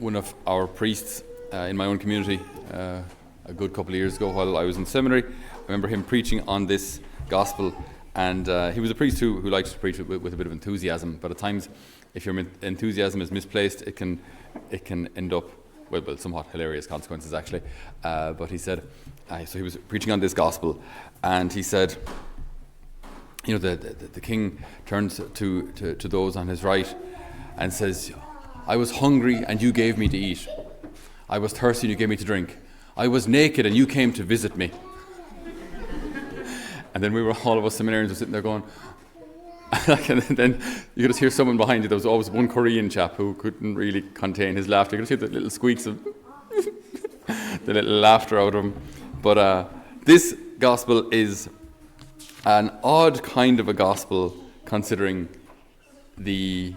one of our priests in my own community a good couple of years ago while I was in seminary. I remember him preaching on this gospel, and he was a priest who likes to preach with a bit of enthusiasm, but at times if your enthusiasm is misplaced, it can end up with somewhat hilarious consequences, actually. But he said, so he was preaching on this gospel, and he said, you know, the king turns to those on his right and says, I was hungry and you gave me to eat. I was thirsty and you gave me to drink. I was naked and you came to visit me. And then all of us seminarians were sitting there going, and then you could just hear someone behind you. There was always one Korean chap who couldn't really contain his laughter. You could just hear the little squeaks of the little laughter out of him. But this gospel is an odd kind of a gospel considering the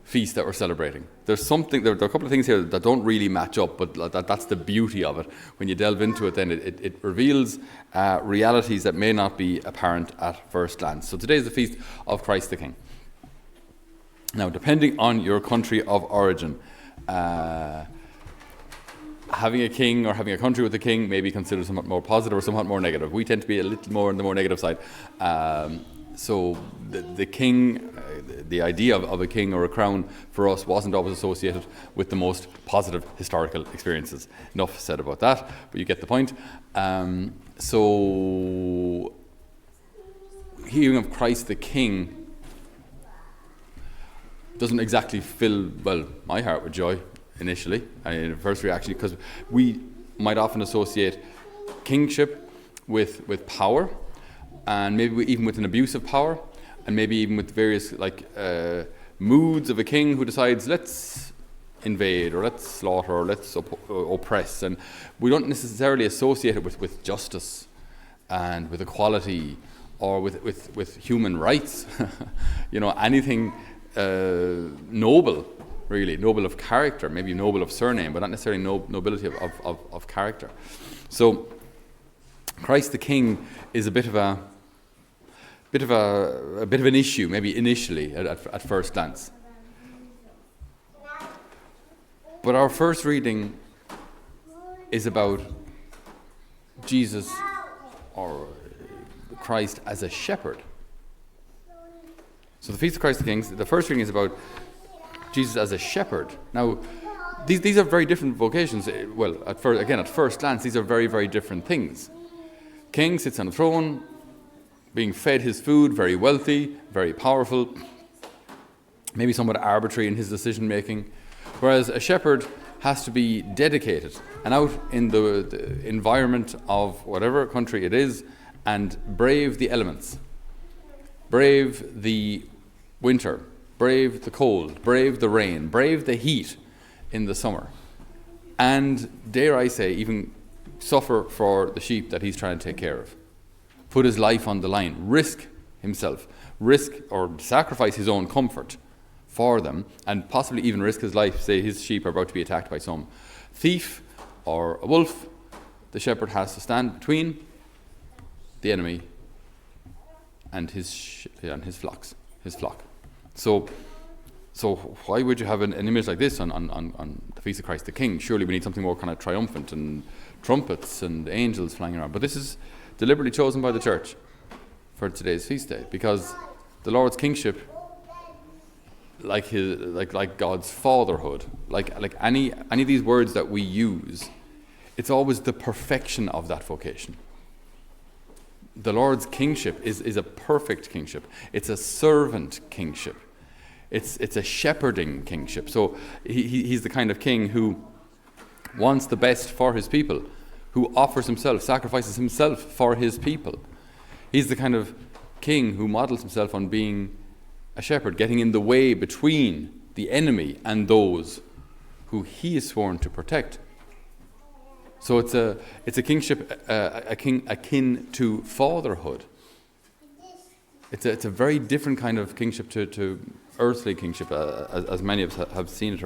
feast that we're celebrating. There are a couple of things here that don't really match up, but that's the beauty of it. When you delve into it, then it reveals realities that may not be apparent at first glance. So today is the feast of Christ the King. Now, depending on your country of origin, having a king or having a country with a king may be considered somewhat more positive or somewhat more negative. We tend to be a little more on the more negative side. So the king, the idea of a king or a crown for us wasn't always associated with the most positive historical experiences. Enough said about that, but you get the point. So hearing of Christ the King doesn't exactly fill, my heart with joy initially. The first reaction, because we might often associate kingship with power, and maybe even with an abuse of power, and maybe even with various moods of a king who decides, let's invade, or let's slaughter, or let's oppress. And we don't necessarily associate it with justice and with equality or with human rights. Anything noble, really, noble of character, maybe noble of surname, but not necessarily nobility of character. So Christ the King is a bit of an issue, maybe initially at first glance. But our first reading is about Jesus or Christ as a shepherd. So the Feast of Christ the King, the first reading is about Jesus as a shepherd. Now, these are very different vocations. Well, at first glance, these are very, very different things. King sits on a throne, being fed his food, very wealthy, very powerful, maybe somewhat arbitrary in his decision-making, whereas a shepherd has to be dedicated and out in the environment of whatever country it is and brave the elements, brave the winter, brave the cold, brave the rain, brave the heat in the summer, and, dare I say, even suffer for the sheep that he's trying to take care of. Put his life on the line, risk himself, risk or sacrifice his own comfort for them, and possibly even risk his life. Say his sheep are about to be attacked by some thief or a wolf. The shepherd has to stand between the enemy and his flock. So why would you have an image like this on the Feast of Christ the King? Surely we need something more kind of triumphant and trumpets and angels flying around. But this is deliberately chosen by the church for today's feast day, because the Lord's kingship, like God's fatherhood, like any of these words that we use, it's always the perfection of that vocation. The Lord's kingship is a perfect kingship. It's a servant kingship. It's a shepherding kingship. So he's the kind of king who wants the best for his people, who offers himself, sacrifices himself for his people. He's the kind of king who models himself on being a shepherd, getting in the way between the enemy and those who he is sworn to protect. So it's a kingship akin to fatherhood. It's a very different kind of kingship to earthly kingship, as many of us have seen it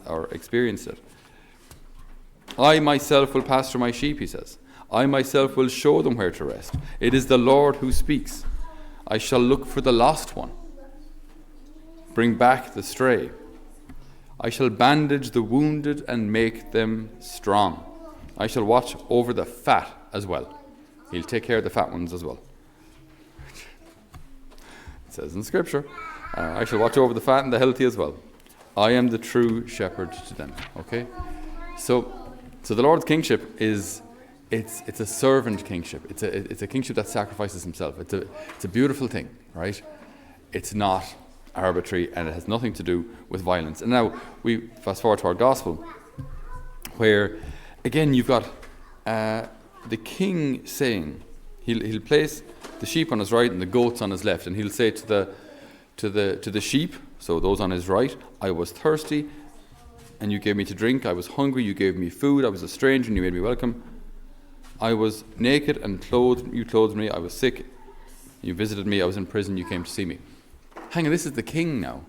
or experienced it. I myself will pasture my sheep, he says. I myself will show them where to rest. It is the Lord who speaks. I shall look for the lost one. Bring back the stray. I shall bandage the wounded and make them strong. I shall watch over the fat as well. He'll take care of the fat ones as well. It says in Scripture, I shall watch over the fat and the healthy as well. I am the true shepherd to them. Okay? So the Lord's kingship is, it's a servant kingship. It's a kingship that sacrifices himself. It's a beautiful thing, right? It's not arbitrary, and it has nothing to do with violence. And now we fast forward to our gospel, where again you've got the king saying, he'll place the sheep on his right and the goats on his left, and he'll say to the sheep, so those on his right, I was thirsty and you gave me to drink. I was hungry, you gave me food. I was a stranger and you made me welcome. I was naked and you clothed me. I was sick, you visited me. I was in prison, you came to see me. Hang on, this is the king now.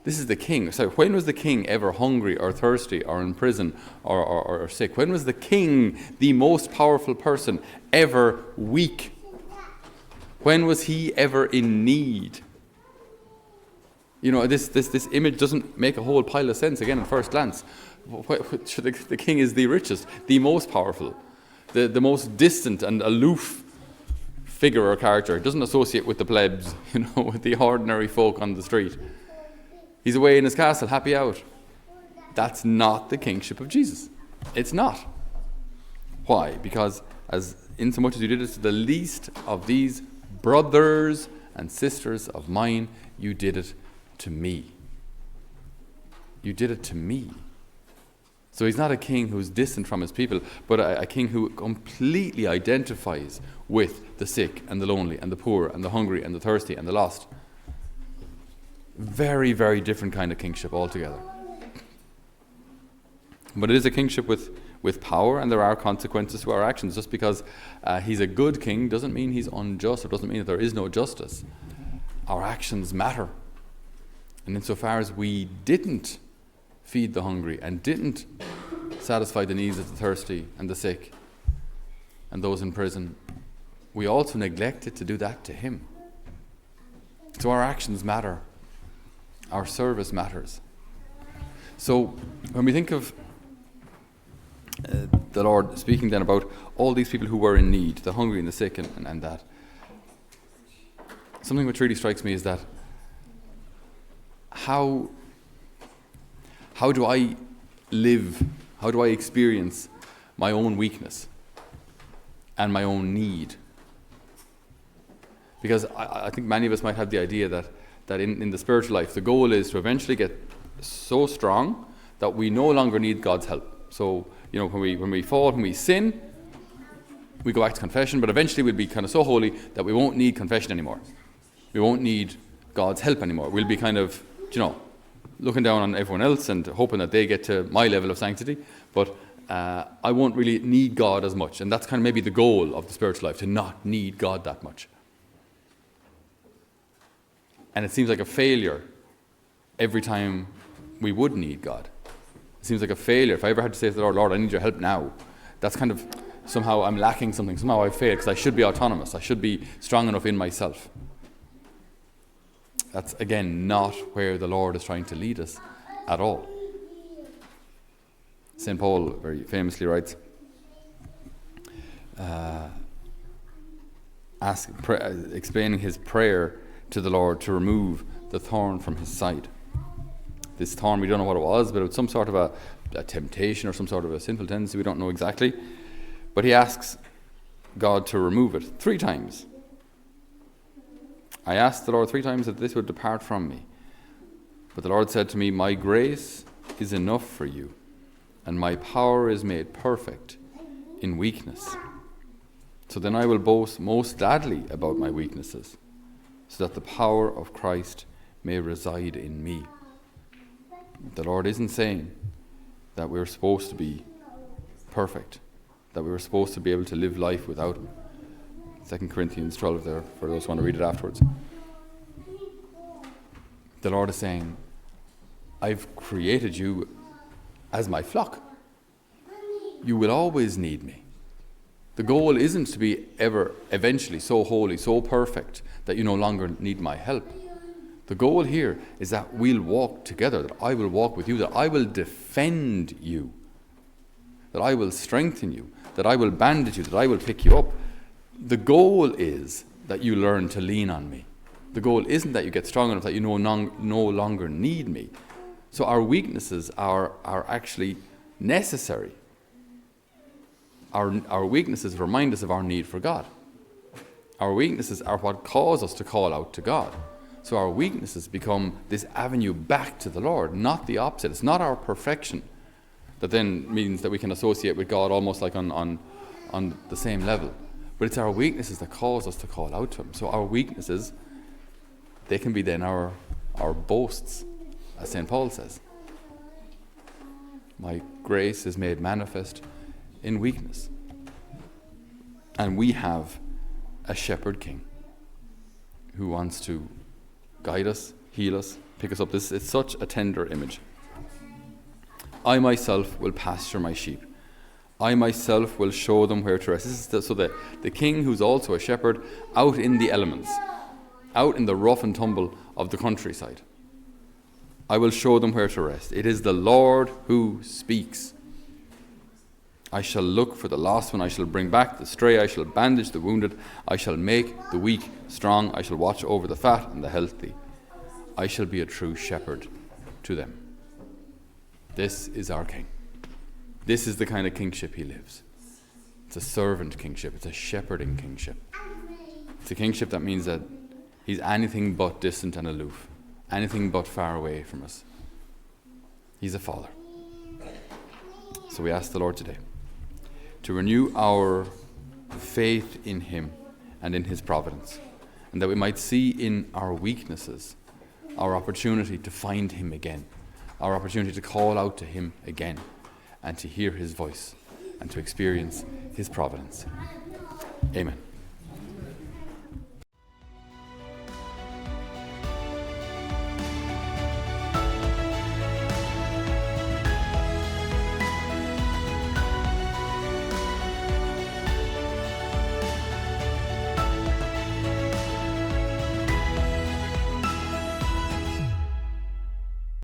This is the king. So when was the king ever hungry or thirsty or in prison or sick? When was the king, the most powerful person, ever weak? When was he ever in need? You know, this image doesn't make a whole pile of sense again at first glance. The king is the richest, the most powerful, the most distant and aloof figure or character. It doesn't associate with the plebs, with the ordinary folk on the street. He's away in his castle, happy out. That's not the kingship of Jesus. It's not. Why? Because as insomuch as you did it to the least of these brothers and sisters of mine, you did it to me. You did it to me. So he's not a king who's distant from his people, but a king who completely identifies with the sick and the lonely and the poor and the hungry and the thirsty and the lost. Very, very different kind of kingship altogether. But it is a kingship with power, and there are consequences to our actions. Just because he's a good king doesn't mean he's unjust, or doesn't mean that there is no justice. Our actions matter. And insofar as we didn't feed the hungry and didn't satisfy the needs of the thirsty and the sick and those in prison, we also neglected to do that to him. So our actions matter. Our service matters. So when we think of the Lord speaking then about all these people who were in need, the hungry and the sick and that, something which really strikes me is that how do I live, how do I experience my own weakness and my own need? Because I think many of us might have the idea that in the spiritual life, the goal is to eventually get so strong that we no longer need God's help. So, when we fall, when we sin, we go back to confession, but eventually we'll be kind of so holy that we won't need confession anymore. We won't need God's help anymore. We'll be kind of, looking down on everyone else and hoping that they get to my level of sanctity, but I won't really need God as much. And that's kind of maybe the goal of the spiritual life, to not need God that much. And it seems like a failure every time we would need God. It seems like a failure. If I ever had to say to the Lord, I need your help now, that's kind of, somehow I'm lacking something. Somehow I failed, because I should be autonomous. I should be strong enough in myself. That's, again, not where the Lord is trying to lead us at all. St. Paul very famously writes, explaining his prayer to the Lord to remove the thorn from his side. This thorn, we don't know what it was, but it was some sort of a temptation or some sort of a sinful tendency, we don't know exactly. But he asks God to remove it 3 times. I asked the Lord 3 times that this would depart from me. But the Lord said to me, my grace is enough for you, and my power is made perfect in weakness. So then I will boast most gladly about my weaknesses, so that the power of Christ may reside in me. The Lord isn't saying that we're supposed to be perfect, that we're supposed to be able to live life without Him. 2 Corinthians 12 there, for those who want to read it afterwards. The Lord is saying, I've created you as my flock. You will always need me. The goal isn't to be ever, eventually, so holy, so perfect, that you no longer need my help. The goal here is that we'll walk together, that I will walk with you, that I will defend you, that I will strengthen you, that I will bandage you, that I will pick you up. The goal is that you learn to lean on me. The goal isn't that you get strong enough that you no longer need me. So our weaknesses are actually necessary. Our weaknesses remind us of our need for God. Our weaknesses are what cause us to call out to God. So our weaknesses become this avenue back to the Lord, not the opposite. It's not our perfection that then means that we can associate with God almost like on the same level. But it's our weaknesses that cause us to call out to Him. So our weaknesses, they can be then our boasts, as St. Paul says. My grace is made manifest in weakness. And we have a shepherd king who wants to guide us, heal us, pick us up. It's such a tender image. I myself will pasture my sheep. I myself will show them where to rest. This is the king, who's also a shepherd, out in the elements, out in the rough and tumble of the countryside. I will show them where to rest. It is the Lord who speaks. I shall look for the lost one. I shall bring back the stray. I shall bandage the wounded. I shall make the weak strong. I shall watch over the fat and the healthy. I shall be a true shepherd to them. This is our king. This is the kind of kingship he lives. It's a servant kingship. It's a shepherding kingship. It's a kingship that means that he's anything but distant and aloof, anything but far away from us. He's a father. So we ask the Lord today to renew our faith in him and in his providence, and that we might see in our weaknesses our opportunity to find him again, our opportunity to call out to him again, and to hear his voice and to experience his providence. Amen.